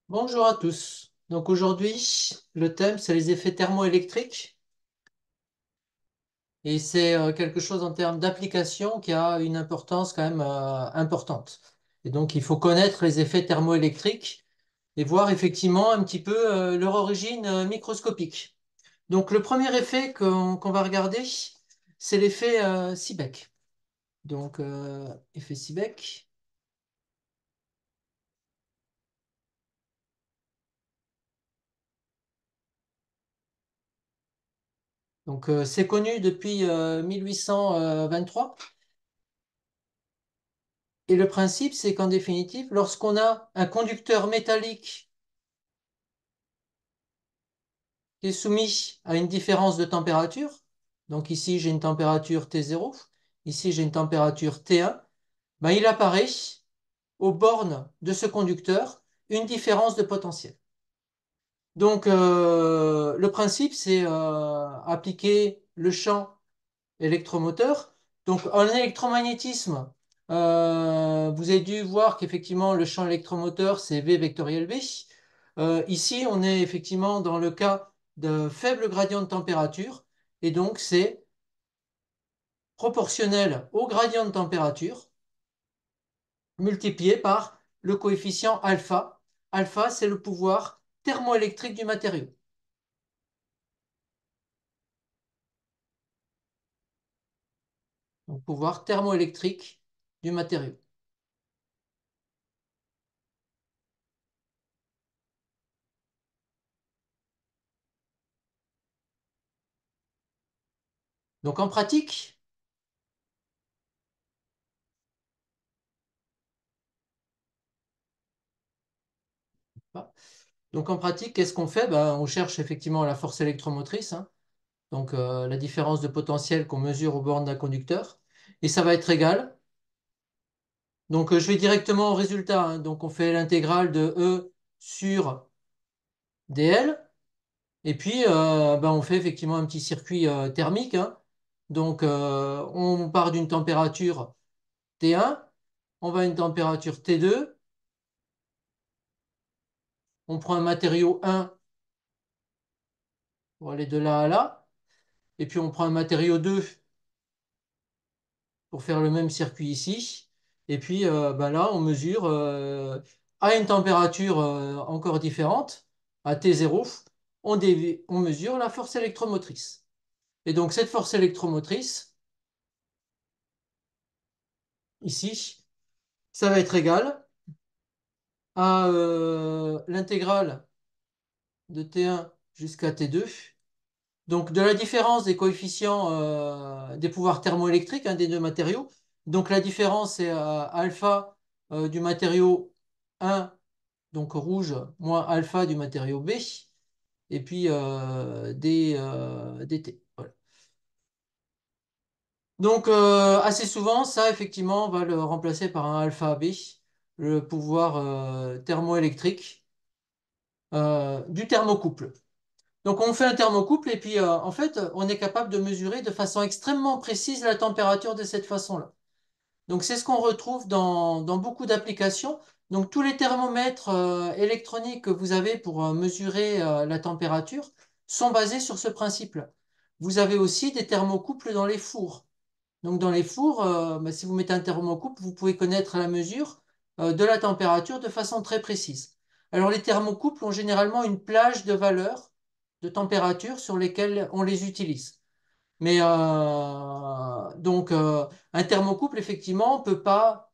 Bonjour à tous. Donc aujourd'hui, le thème, c'est les effets thermoélectriques et c'est quelque chose en termes d'application qui a une importance quand même importante. Et donc il faut connaître les effets thermoélectriques et voir effectivement un petit peu leur origine microscopique. Donc le premier effet qu'on va regarder, c'est l'effet Seebeck. Donc effet Seebeck. Donc c'est connu depuis 1823. Et le principe, c'est qu'en définitive, lorsqu'on a un conducteur métallique qui est soumis à une différence de température, donc ici j'ai une température T0, ici j'ai une température T1, ben, il apparaît aux bornes de ce conducteur une différence de potentiel. Donc le principe, c'est appliquer le champ électromoteur. Donc, en électromagnétisme, vous avez dû voir qu'effectivement, le champ électromoteur, c'est V vectoriel B. Ici, on est effectivement dans le cas de faible gradient de température, et donc c'est proportionnel au gradient de température multiplié par le coefficient alpha. Alpha, c'est le pouvoir thermoélectrique du matériau. Donc, pouvoir thermoélectrique du matériau. Donc, en pratique, donc en pratique, qu'est-ce qu'on fait? Ben, on cherche effectivement la force électromotrice, hein, donc la différence de potentiel qu'on mesure aux bornes d'un conducteur, et ça va être égal. Donc je vais directement au résultat, hein. Donc on fait l'intégrale de E sur dl, et puis ben, on fait effectivement un petit circuit thermique, hein. Donc on part d'une température T1, on va à une température T2, on prend un matériau 1 pour aller de là à là, et puis on prend un matériau 2 pour faire le même circuit ici. Et puis ben là, on mesure à une température encore différente, à T0, on mesure la force électromotrice. Et donc cette force électromotrice, ici, ça va être égal à l'intégrale de T1 jusqu'à T2. Donc de la différence des coefficients des pouvoirs thermoélectriques, hein, des deux matériaux. Donc la différence, c'est alpha du matériau 1, donc rouge, moins alpha du matériau B, et puis dt. Voilà. Donc assez souvent, ça, effectivement, on va le remplacer par un alpha B, le pouvoir thermoélectrique du thermocouple. Donc on fait un thermocouple et puis en fait, on est capable de mesurer de façon extrêmement précise la température de cette façon-là. Donc c'est ce qu'on retrouve dans beaucoup d'applications. Donc tous les thermomètres électroniques que vous avez pour mesurer la température sont basés sur ce principe-là. Vous avez aussi des thermocouples dans les fours. Donc dans les fours, bah, si vous mettez un thermocouple, vous pouvez connaître la mesure de la température de façon très précise. Alors les thermocouples ont généralement une plage de valeurs de température sur lesquelles on les utilise. Mais donc un thermocouple, effectivement, on peut pas,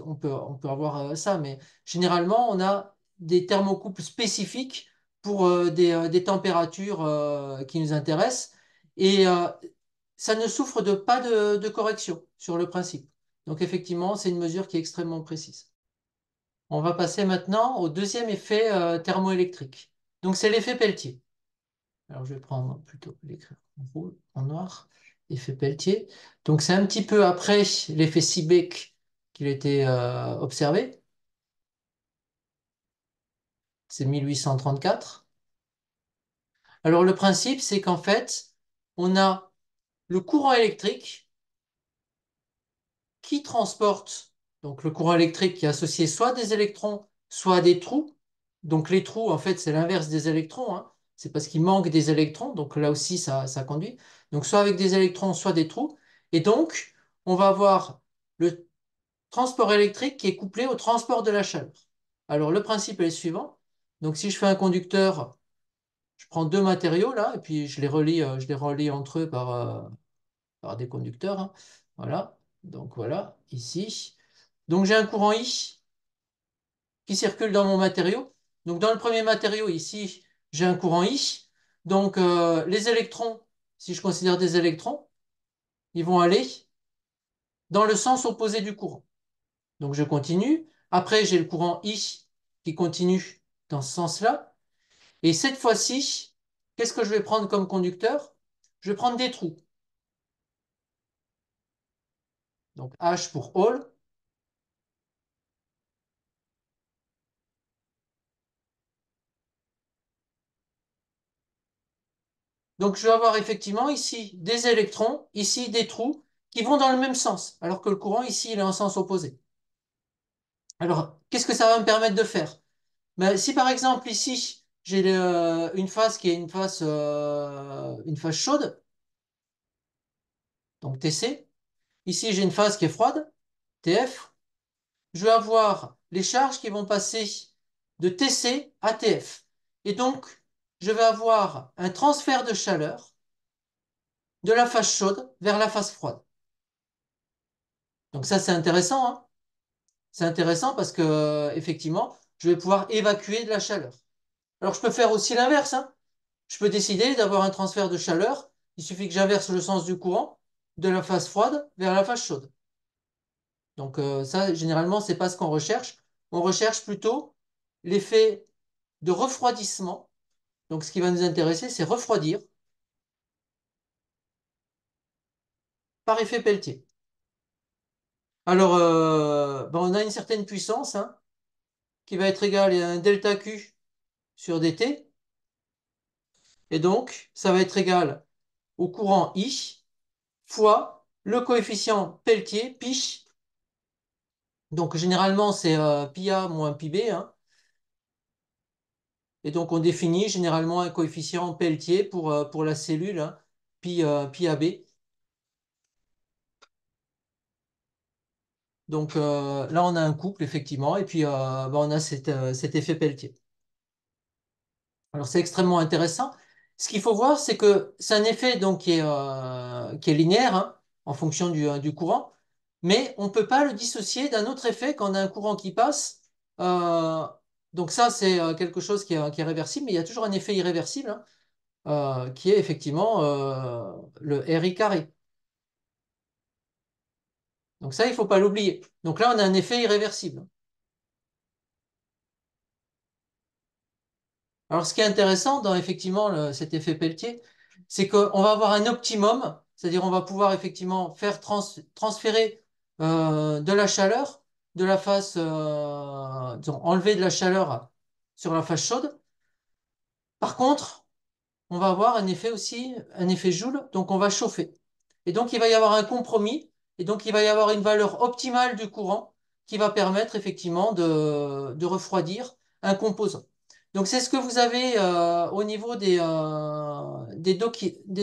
on peut avoir ça, mais généralement on a des thermocouples spécifiques pour des températures qui nous intéressent et ça ne souffre de pas de correction sur le principe. Donc effectivement, c'est une mesure qui est extrêmement précise. On va passer maintenant au deuxième effet thermoélectrique. Donc c'est l'effet Peltier. Alors, je vais prendre plutôt l'écrire en rouge, en noir, effet Peltier. Donc, c'est un petit peu après l'effet Seebeck qu'il a été observé. C'est 1834. Alors, le principe, c'est qu'en fait, on a le courant électrique qui transporte, donc le courant électrique qui est associé soit à des électrons, soit à des trous. Donc les trous, en fait, c'est l'inverse des électrons, hein. C'est parce qu'il manque des électrons. Donc là aussi, ça conduit. Donc soit avec des électrons, soit des trous. Et donc, on va avoir le transport électrique qui est couplé au transport de la chaleur. Alors le principe est le suivant. Donc si je fais un conducteur, je prends deux matériaux là, et puis je les relie entre eux par des conducteurs, hein. Voilà. Donc voilà, ici. Donc j'ai un courant I qui circule dans mon matériau. Donc dans le premier matériau, ici, j'ai un courant I. Donc les électrons, si je considère des électrons, ils vont aller dans le sens opposé du courant. Donc je continue. Après, j'ai le courant I qui continue dans ce sens-là. Et cette fois-ci, qu'est-ce que je vais prendre comme conducteur? Je vais prendre des trous. Donc H pour hole. Donc je vais avoir effectivement ici des électrons, ici des trous qui vont dans le même sens, alors que le courant ici, il est en sens opposé. Alors, qu'est-ce que ça va me permettre de faire? Ben, si par exemple ici, j'ai une phase qui est une phase chaude, donc TC, ici j'ai une phase qui est froide, TF, je vais avoir les charges qui vont passer de TC à TF. Et donc, je vais avoir un transfert de chaleur de la phase chaude vers la phase froide. Donc ça, c'est intéressant, hein. C'est intéressant parce que, effectivement, je vais pouvoir évacuer de la chaleur. Alors, je peux faire aussi l'inverse, hein. Je peux décider d'avoir un transfert de chaleur. Il suffit que j'inverse le sens du courant de la phase froide vers la phase chaude. Donc ça, généralement, c'est pas ce qu'on recherche. On recherche plutôt l'effet de refroidissement. Donc ce qui va nous intéresser, c'est refroidir par effet Peltier. Alors, ben, on a une certaine puissance, hein, qui va être égale à un delta Q sur dt. Et donc, ça va être égal au courant I fois le coefficient Peltier, pi. Donc généralement, c'est pi A moins pi B, hein. Et donc on définit généralement un coefficient Peltier pour la cellule, hein, pi AB. Donc là, on a un couple, effectivement, et puis ben, on a cet effet Peltier. Alors c'est extrêmement intéressant. Ce qu'il faut voir, c'est que c'est un effet donc, qui est linéaire, hein, en fonction du courant, mais on ne peut pas le dissocier d'un autre effet quand on a un courant qui passe. Euh, donc ça, c'est quelque chose qui est réversible, mais il y a toujours un effet irréversible, hein, qui est effectivement le RI carré. Donc ça, il ne faut pas l'oublier. Donc là, on a un effet irréversible. Alors, ce qui est intéressant dans effectivement cet effet Peltier, c'est qu'on va avoir un optimum, c'est-à-dire on va pouvoir effectivement faire transférer de la chaleur de la face, disons, enlever de la chaleur sur la face chaude. Par contre, on va avoir un effet aussi, un effet Joule, donc on va chauffer. Et donc, il va y avoir un compromis, et donc il va y avoir une valeur optimale du courant qui va permettre effectivement de refroidir un composant. Donc, c'est ce que vous avez au niveau des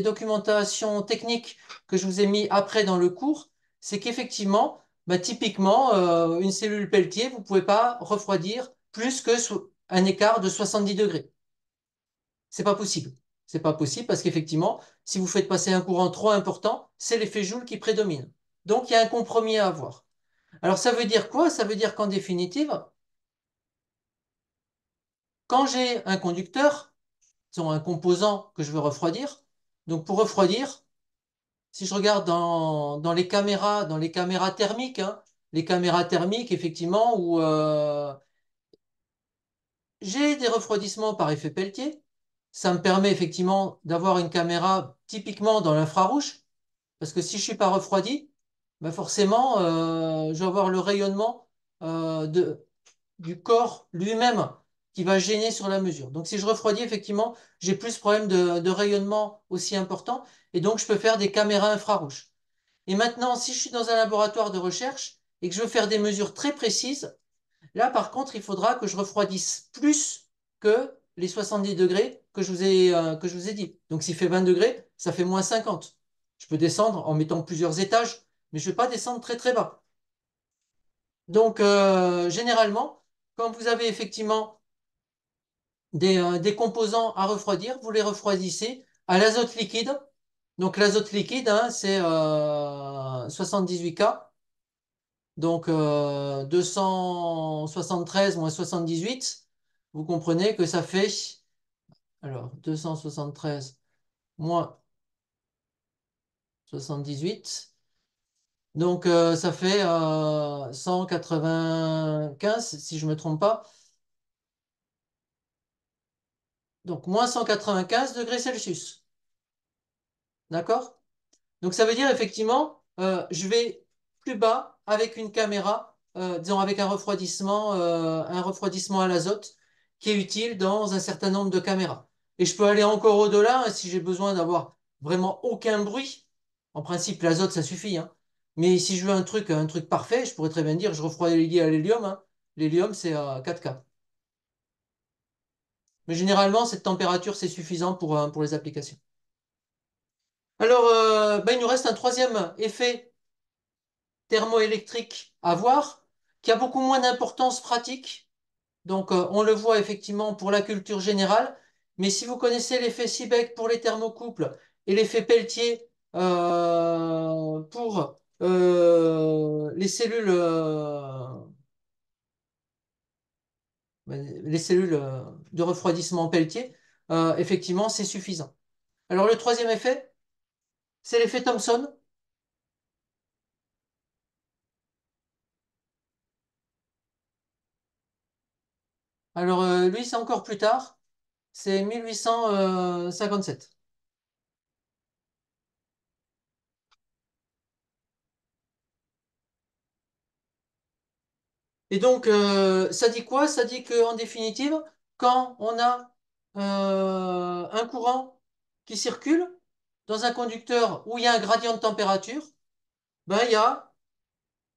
documentations techniques que je vous ai mis après dans le cours, c'est qu'effectivement, bah, typiquement, une cellule Peltier, vous ne pouvez pas refroidir plus que un écart de 70 degrés. C'est pas possible. C'est pas possible parce qu'effectivement, si vous faites passer un courant trop important, c'est l'effet Joule qui prédomine. Donc, il y a un compromis à avoir. Alors, ça veut dire quoi? Ça veut dire qu'en définitive, quand j'ai un conducteur, disons un composant que je veux refroidir, donc pour refroidir, si je regarde dans les caméras thermiques, hein, les caméras thermiques, effectivement, où j'ai des refroidissements par effet Peltier, ça me permet effectivement d'avoir une caméra typiquement dans l'infrarouge. Parce que si je ne suis pas refroidi, ben forcément, je vais avoir le rayonnement du corps lui-même qui va gêner sur la mesure. Donc si je refroidis, effectivement, j'ai plus de problème de rayonnement aussi important. Et donc, je peux faire des caméras infrarouges. Et maintenant, si je suis dans un laboratoire de recherche et que je veux faire des mesures très précises, là, par contre, il faudra que je refroidisse plus que les 70 degrés que je vous ai dit. Donc s'il fait 20 degrés, ça fait moins 50. Je peux descendre en mettant plusieurs étages, mais je ne vais pas descendre très très bas. Donc généralement, quand vous avez effectivement des composants à refroidir, vous les refroidissez à l'azote liquide. Donc l'azote liquide, hein, c'est 78 K. Donc 273 moins 78, vous comprenez que ça fait, alors 273 moins 78, donc ça fait 195 si je ne me trompe pas, donc moins 195 degrés Celsius, d'accord? Donc ça veut dire effectivement, je vais plus bas avec une caméra, disons avec un refroidissement à l'azote qui est utile dans un certain nombre de caméras. Et je peux aller encore au-delà hein, si j'ai besoin d'avoir vraiment aucun bruit. En principe, l'azote, ça suffit, hein. Mais si je veux un truc parfait, je pourrais très bien dire je refroidis à l'hélium, hein. L'hélium, c'est 4K. Mais généralement, cette température, c'est suffisant pour les applications. Alors, ben, il nous reste un troisième effet thermoélectrique à voir, qui a beaucoup moins d'importance pratique. Donc, on le voit effectivement pour la culture générale. Mais si vous connaissez l'effet Seebeck pour les thermocouples et l'effet Peltier pour les cellules de refroidissement Peltier, effectivement, c'est suffisant. Alors, le troisième effet, c'est l'effet Thomson. Alors, lui, c'est encore plus tard. C'est 1857. Et donc, ça dit quoi? Ça dit qu'en définitive, quand on a un courant qui circule dans un conducteur où il y a un gradient de température, ben, il y a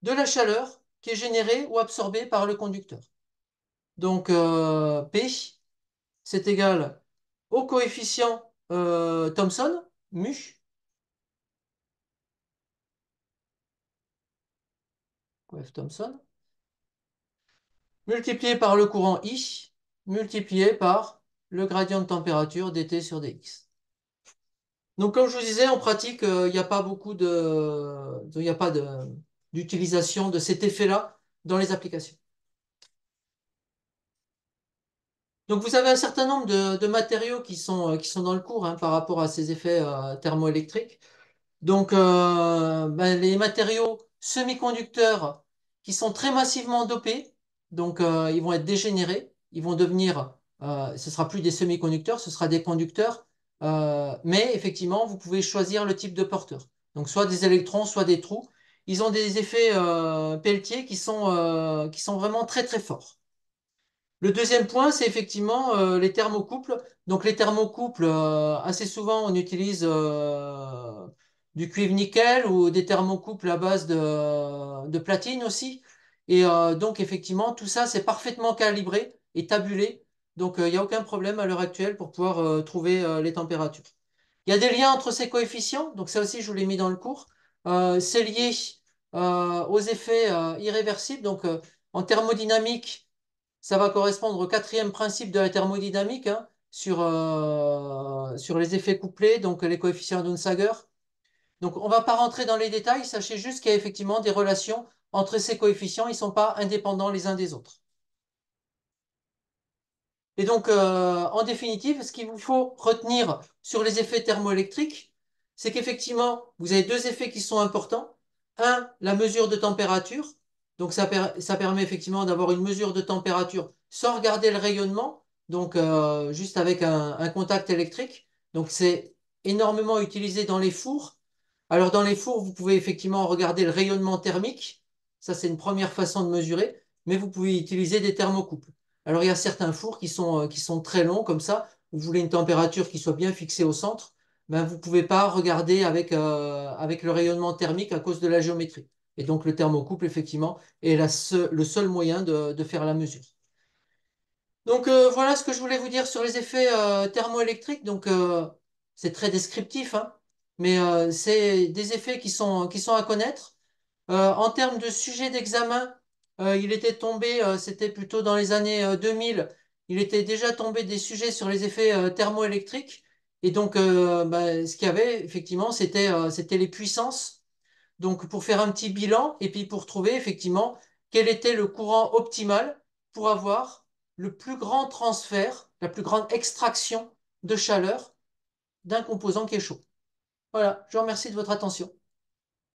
de la chaleur qui est générée ou absorbée par le conducteur. Donc, P, c'est égal au coefficient Thomson, mu, coef Thomson, multiplié par le courant I, multiplié par le gradient de température dt sur dx. Donc, comme je vous disais, en pratique, il n'y a pas beaucoup il n'y a pas d'utilisation de cet effet-là dans les applications. Donc, vous avez un certain nombre de matériaux qui sont dans le cours hein, par rapport à ces effets thermoélectriques. Donc, ben, les matériaux semi-conducteurs qui sont très massivement dopés, donc ils vont être dégénérés, ils vont devenir, ce sera plus des semi-conducteurs, ce sera des conducteurs, mais effectivement, vous pouvez choisir le type de porteur. Donc, soit des électrons, soit des trous. Ils ont des effets Peltier qui sont vraiment très très forts. Le deuxième point, c'est effectivement les thermocouples. Donc les thermocouples, assez souvent, on utilise du cuivre-nickel ou des thermocouples à base de platine aussi. Et donc effectivement, tout ça, c'est parfaitement calibré et tabulé. Donc il n'y a aucun problème à l'heure actuelle pour pouvoir trouver les températures. Il y a des liens entre ces coefficients. Donc ça aussi, je vous l'ai mis dans le cours. C'est lié aux effets irréversibles. Donc en thermodynamique, ça va correspondre au quatrième principe de la thermodynamique hein, sur les effets couplés, donc les coefficients d'Onsager. Donc on ne va pas rentrer dans les détails, sachez juste qu'il y a effectivement des relations entre ces coefficients, ils ne sont pas indépendants les uns des autres. Et donc, en définitive, ce qu'il vous faut retenir sur les effets thermoélectriques, c'est qu'effectivement, vous avez deux effets qui sont importants. Un, la mesure de température. Donc, ça permet effectivement d'avoir une mesure de température sans regarder le rayonnement, donc juste avec un contact électrique. Donc, c'est énormément utilisé dans les fours. Alors, dans les fours, vous pouvez effectivement regarder le rayonnement thermique. Ça, c'est une première façon de mesurer, mais vous pouvez utiliser des thermocouples. Alors, il y a certains fours qui sont très longs comme ça. Vous voulez une température qui soit bien fixée au centre. Ben, vous ne pouvez pas regarder avec le rayonnement thermique à cause de la géométrie. Et donc, le thermocouple, effectivement, est le seul moyen de faire la mesure. Donc voilà ce que je voulais vous dire sur les effets thermoélectriques. Donc c'est très descriptif, hein, mais c'est des effets qui sont à connaître. En termes de sujet d'examen, il était tombé, c'était plutôt dans les années 2000, il était déjà tombé des sujets sur les effets thermoélectriques. Et donc bah, ce qu'il y avait effectivement, c'était les puissances. Donc pour faire un petit bilan et puis pour trouver effectivement quel était le courant optimal pour avoir le plus grand transfert, la plus grande extraction de chaleur d'un composant qui est chaud. Voilà, je vous remercie de votre attention.